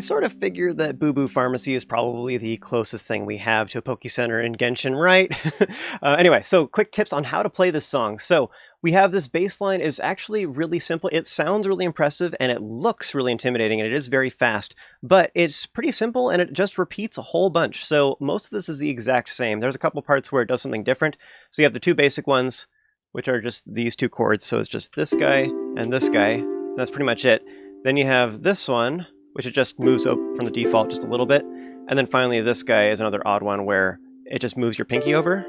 sort of figure that Boo Boo Pharmacy is probably the closest thing we have to a PokeCenter in Genshin, right? Anyway, so quick tips on how to play this song. So we have this bass line is actually really simple. It sounds really impressive and it looks really intimidating and it is very fast, but it's pretty simple and it just repeats a whole bunch. So most of this is the exact same. There's a couple parts where it does something different. So you have the two basic ones, which are just these two chords. So it's just this guy and this guy. And that's pretty much it. Then you have this one, which it just moves up from the default just a little bit. And then finally this guy is another odd one where it just moves your pinky over.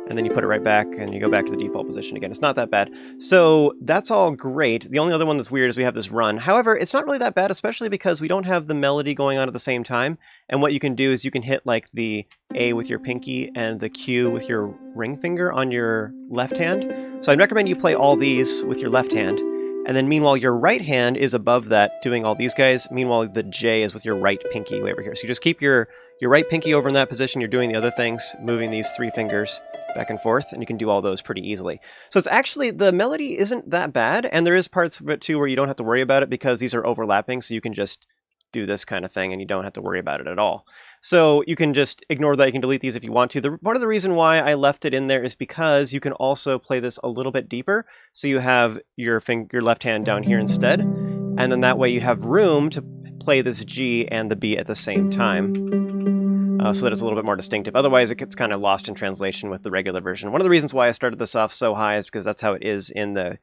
And then you put it right back and you go back to the default position again. It's not that bad. So that's all great. The only other one that's weird is we have this run. However, it's not really that bad, especially because we don't have the melody going on at the same time. And what you can do is you can hit like the A with your pinky and the Q with your ring finger on your left hand. So I'd recommend you play all these with your left hand. And then meanwhile, your right hand is above that doing all these guys. Meanwhile, the J is with your right pinky way over here. So you just keep your right pinky over in that position. You're doing the other things, moving these three fingers back and forth, and you can do all those pretty easily. So it's actually, the melody isn't that bad, and there is parts of it too where you don't have to worry about it because these are overlapping, so you can just do this kind of thing and you don't have to worry about it at all. So you can just ignore that. You can delete these if you want to. Part of the reason why I left it in there is because you can also play this a little bit deeper. So you have your left hand down here instead, and then that way you have room to play this G and the B at the same time. So that it's a little bit more distinctive. Otherwise, it gets kind of lost in translation with the regular version. One of the reasons why I started this off so high is because that's how it is in the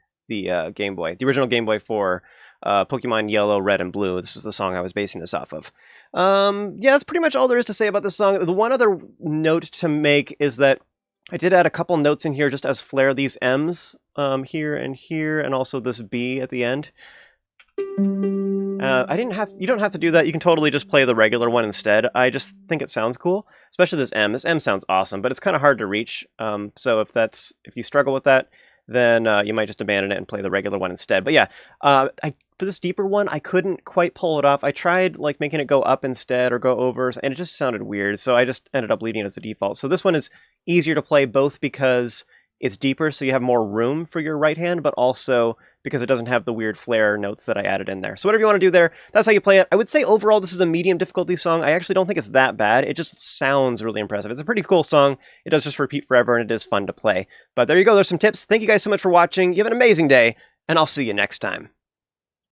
Game Boy. The original Game Boy for Pokemon Yellow, Red, and Blue. This is the song I was basing this off of. Yeah, that's pretty much all there is to say about this song. The one other note to make is that I did add a couple notes in here just as flair. These M's here, and also this B at the end. You don't have to do that. You can totally just play the regular one instead. I just think it sounds cool, especially this M. This M sounds awesome, but it's kind of hard to reach. So if you struggle with that, then you might just abandon it and play the regular one instead. But yeah, for this deeper one, I couldn't quite pull it off. I tried like making it go up instead or go over, and it just sounded weird. So I just ended up leaving it as the default. So this one is easier to play both because it's deeper, so you have more room for your right hand, but also because it doesn't have the weird flare notes that I added in there. So whatever you want to do there, that's how you play it. I would say overall this is a medium difficulty song. I actually don't think it's that bad. It just sounds really impressive. It's a pretty cool song. It does just repeat forever, and it is fun to play. But there you go. There's some tips. Thank you guys so much for watching. You have an amazing day, and I'll see you next time.